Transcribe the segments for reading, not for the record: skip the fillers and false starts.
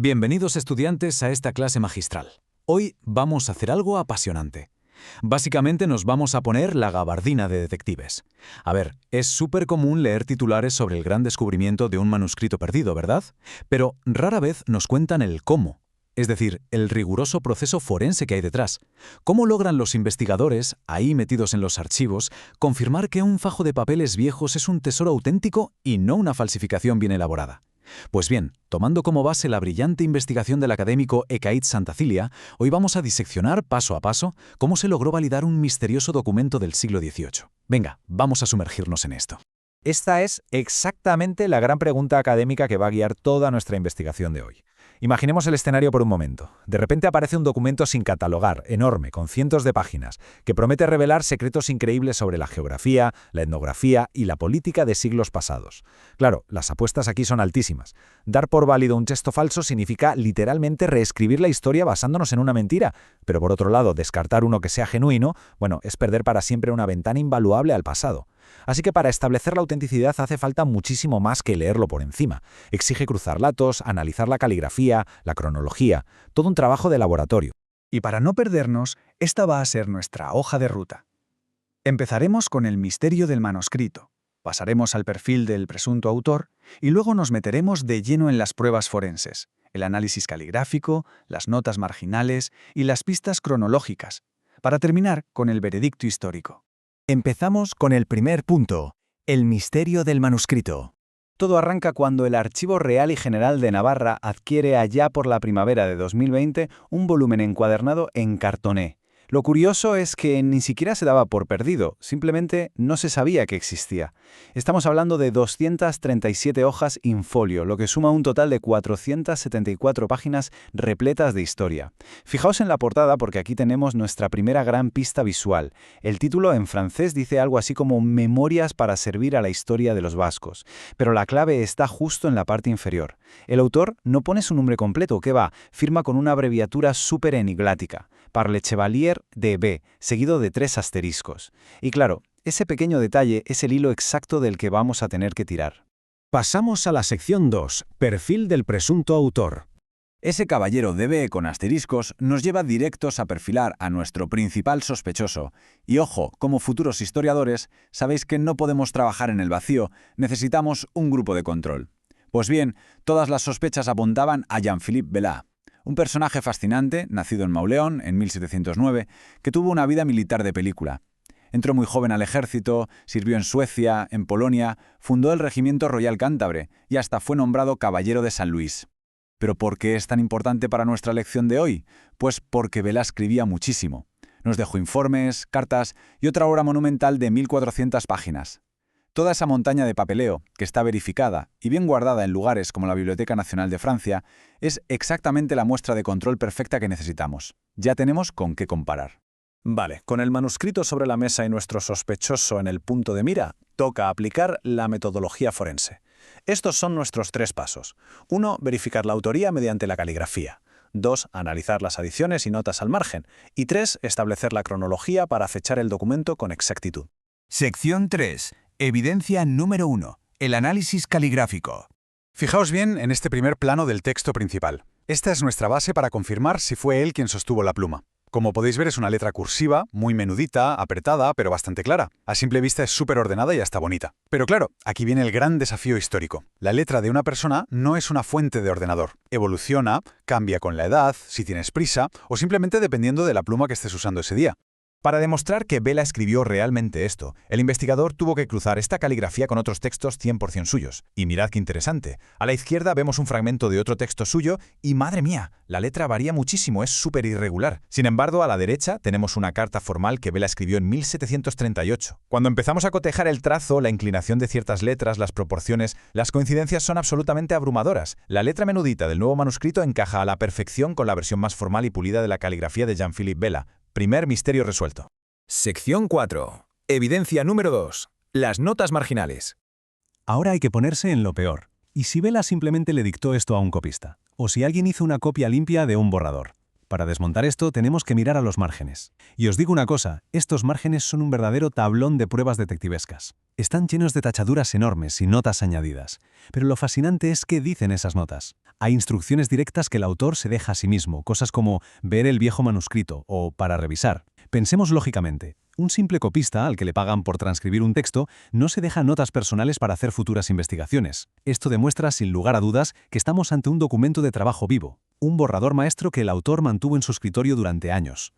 Bienvenidos estudiantes a esta clase magistral. Hoy vamos a hacer algo apasionante. Básicamente nos vamos a poner la gabardina de detectives. A ver, es súper común leer titulares sobre el gran descubrimiento de un manuscrito perdido, ¿verdad? Pero rara vez nos cuentan el cómo, es decir, el riguroso proceso forense que hay detrás. ¿Cómo logran los investigadores, ahí metidos en los archivos, confirmar que un fajo de papeles viejos es un tesoro auténtico y no una falsificación bien elaborada? Pues bien, tomando como base la brillante investigación del académico Ekaid Santacilia, hoy vamos a diseccionar paso a paso cómo se logró validar un misterioso documento del siglo XVIII. Venga, vamos a sumergirnos en esto. Esta es exactamente la gran pregunta académica que va a guiar toda nuestra investigación de hoy. Imaginemos el escenario por un momento. De repente aparece un documento sin catalogar, enorme, con cientos de páginas, que promete revelar secretos increíbles sobre la geografía, la etnografía y la política de siglos pasados. Claro, las apuestas aquí son altísimas. Dar por válido un texto falso significa literalmente reescribir la historia basándonos en una mentira. Pero por otro lado, descartar uno que sea genuino, es perder para siempre una ventana invaluable al pasado. Así que para establecer la autenticidad hace falta muchísimo más que leerlo por encima. Exige cruzar datos, analizar la caligrafía, la cronología, todo un trabajo de laboratorio. Y para no perdernos, esta va a ser nuestra hoja de ruta. Empezaremos con el misterio del manuscrito, pasaremos al perfil del presunto autor y luego nos meteremos de lleno en las pruebas forenses, el análisis caligráfico, las notas marginales y las pistas cronológicas, para terminar con el veredicto histórico. Empezamos con el primer punto, el misterio del manuscrito. Todo arranca cuando el Archivo Real y General de Navarra adquiere allá por la primavera de 2020 un volumen encuadernado en cartoné. Lo curioso es que ni siquiera se daba por perdido, simplemente no se sabía que existía. Estamos hablando de 237 hojas in folio, lo que suma un total de 474 páginas repletas de historia. Fijaos en la portada porque aquí tenemos nuestra primera gran pista visual. El título en francés dice algo así como Memorias para servir a la historia de los vascos, pero la clave está justo en la parte inferior. El autor no pone su nombre completo, ¿qué va? Firma con una abreviatura súper enigmática, Par le Chevalier de B, seguido de 3 asteriscos. Y claro, ese pequeño detalle es el hilo exacto del que vamos a tener que tirar. Pasamos a la sección 2, perfil del presunto autor. Ese caballero de B con asteriscos nos lleva directos a perfilar a nuestro principal sospechoso. Y ojo, como futuros historiadores, sabéis que no podemos trabajar en el vacío, necesitamos un grupo de control. Pues bien, todas las sospechas apuntaban a Jean-Philippe Bellât, un personaje fascinante, nacido en Mauléon en 1709, que tuvo una vida militar de película. Entró muy joven al ejército, sirvió en Suecia, en Polonia, fundó el Regimiento Royal Cántabre y hasta fue nombrado Caballero de San Luis. ¿Pero por qué es tan importante para nuestra lección de hoy? Pues porque Bellât escribía muchísimo. Nos dejó informes, cartas y otra obra monumental de 1400 páginas. Toda esa montaña de papeleo, que está verificada y bien guardada en lugares como la Biblioteca Nacional de Francia, es exactamente la muestra de control perfecta que necesitamos. Ya tenemos con qué comparar. Vale, con el manuscrito sobre la mesa y nuestro sospechoso en el punto de mira, toca aplicar la metodología forense. Estos son nuestros 3 pasos. 1. Verificar la autoría mediante la caligrafía. 2. Analizar las adiciones y notas al margen. Y 3. Establecer la cronología para fechar el documento con exactitud. Sección 3. Evidencia número 1. El análisis caligráfico. Fijaos bien en este primer plano del texto principal. Esta es nuestra base para confirmar si fue él quien sostuvo la pluma. Como podéis ver, es una letra cursiva, muy menudita, apretada, pero bastante clara. A simple vista es súper ordenada y hasta bonita. Pero claro, aquí viene el gran desafío histórico. La letra de una persona no es una fuente de ordenador. Evoluciona, cambia con la edad, si tienes prisa, o simplemente dependiendo de la pluma que estés usando ese día. Para demostrar que Bellât escribió realmente esto, el investigador tuvo que cruzar esta caligrafía con otros textos 100% suyos. Y mirad qué interesante. A la izquierda vemos un fragmento de otro texto suyo y ¡madre mía! La letra varía muchísimo, es súper irregular. Sin embargo, a la derecha tenemos una carta formal que Bellât escribió en 1738. Cuando empezamos a cotejar el trazo, la inclinación de ciertas letras, las proporciones, las coincidencias son absolutamente abrumadoras. La letra menudita del nuevo manuscrito encaja a la perfección con la versión más formal y pulida de la caligrafía de Jean-Philippe Bellât. Primer misterio resuelto. Sección 4. Evidencia número 2. Las notas marginales. Ahora hay que ponerse en lo peor. ¿Y si Bellât simplemente le dictó esto a un copista? ¿O si alguien hizo una copia limpia de un borrador? Para desmontar esto tenemos que mirar a los márgenes. Y os digo una cosa, estos márgenes son un verdadero tablón de pruebas detectivescas. Están llenos de tachaduras enormes y notas añadidas. Pero lo fascinante es qué dicen esas notas. Hay instrucciones directas que el autor se deja a sí mismo, cosas como ver el viejo manuscrito o para revisar. Pensemos lógicamente. Un simple copista al que le pagan por transcribir un texto no se deja notas personales para hacer futuras investigaciones. Esto demuestra sin lugar a dudas que estamos ante un documento de trabajo vivo, un borrador maestro que el autor mantuvo en su escritorio durante años.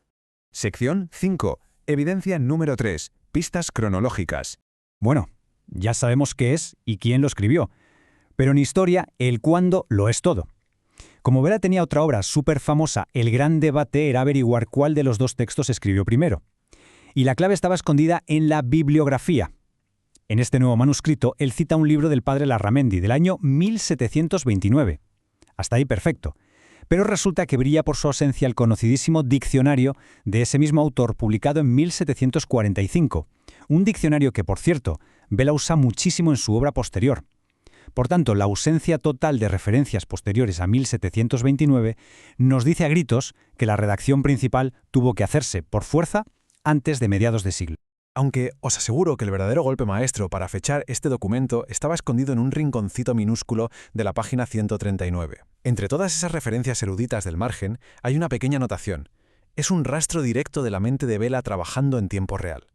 Sección 5. Evidencia número 3. Pistas cronológicas. Bueno, ya sabemos qué es y quién lo escribió, pero en historia el cuándo lo es todo. Como Vela tenía otra obra súper famosa, el gran debate era averiguar cuál de los dos textos escribió primero. Y la clave estaba escondida en la bibliografía. En este nuevo manuscrito, él cita un libro del padre Larramendi, del año 1729. Hasta ahí perfecto. Pero resulta que brilla por su ausencia el conocidísimo diccionario de ese mismo autor, publicado en 1745. Un diccionario que, por cierto, Vela usa muchísimo en su obra posterior. Por tanto, la ausencia total de referencias posteriores a 1729 nos dice a gritos que la redacción principal tuvo que hacerse, por fuerza, antes de mediados de siglo. Aunque os aseguro que el verdadero golpe maestro para fechar este documento estaba escondido en un rinconcito minúsculo de la página 139. Entre todas esas referencias eruditas del margen hay una pequeña anotación. Es un rastro directo de la mente de Vela trabajando en tiempo real.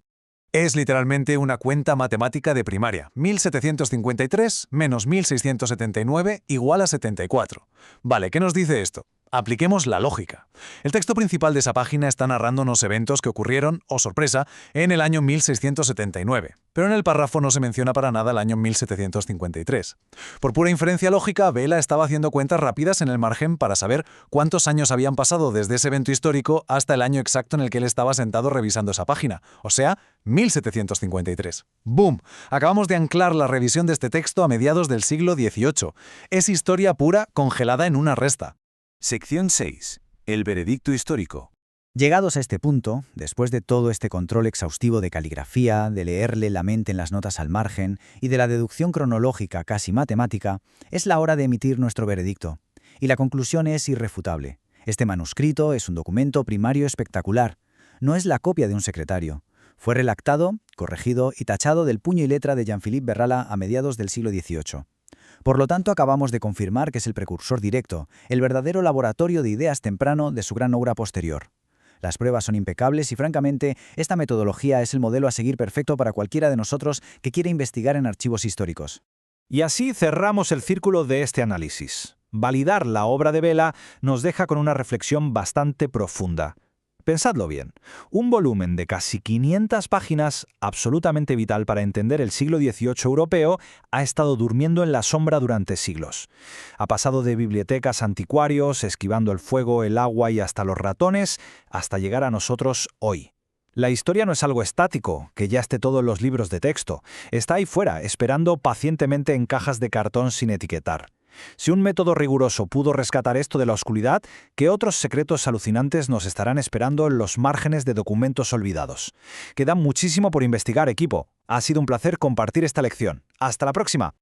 Es literalmente una cuenta matemática de primaria. 1753 menos 1679 igual a 74. Vale, ¿qué nos dice esto? Apliquemos la lógica. El texto principal de esa página está narrando unos eventos que ocurrieron, oh sorpresa, en el año 1679, pero en el párrafo no se menciona para nada el año 1753. Por pura inferencia lógica, Vela estaba haciendo cuentas rápidas en el margen para saber cuántos años habían pasado desde ese evento histórico hasta el año exacto en el que él estaba sentado revisando esa página, o sea, 1753. ¡Boom! Acabamos de anclar la revisión de este texto a mediados del siglo XVIII. Es historia pura congelada en una resta. Sección 6. El veredicto histórico. Llegados a este punto, después de todo este control exhaustivo de caligrafía, de leerle la mente en las notas al margen y de la deducción cronológica casi matemática, es la hora de emitir nuestro veredicto. Y la conclusión es irrefutable. Este manuscrito es un documento primario espectacular. No es la copia de un secretario. Fue redactado, corregido y tachado del puño y letra de Jean-Philippe Berrala a mediados del siglo XVIII. Por lo tanto, acabamos de confirmar que es el precursor directo, el verdadero laboratorio de ideas temprano de su gran obra posterior. Las pruebas son impecables y, francamente, esta metodología es el modelo a seguir perfecto para cualquiera de nosotros que quiera investigar en archivos históricos. Y así cerramos el círculo de este análisis. Validar la obra de Vela nos deja con una reflexión bastante profunda. Pensadlo bien, un volumen de casi 500 páginas, absolutamente vital para entender el siglo XVIII europeo, ha estado durmiendo en la sombra durante siglos. Ha pasado de bibliotecas anticuarios, esquivando el fuego, el agua y hasta los ratones, hasta llegar a nosotros hoy. La historia no es algo estático, que ya esté todo en los libros de texto. Está ahí fuera, esperando pacientemente en cajas de cartón sin etiquetar. Si un método riguroso pudo rescatar esto de la oscuridad, ¿qué otros secretos alucinantes nos estarán esperando en los márgenes de documentos olvidados? Queda muchísimo por investigar, equipo. Ha sido un placer compartir esta lección. ¡Hasta la próxima!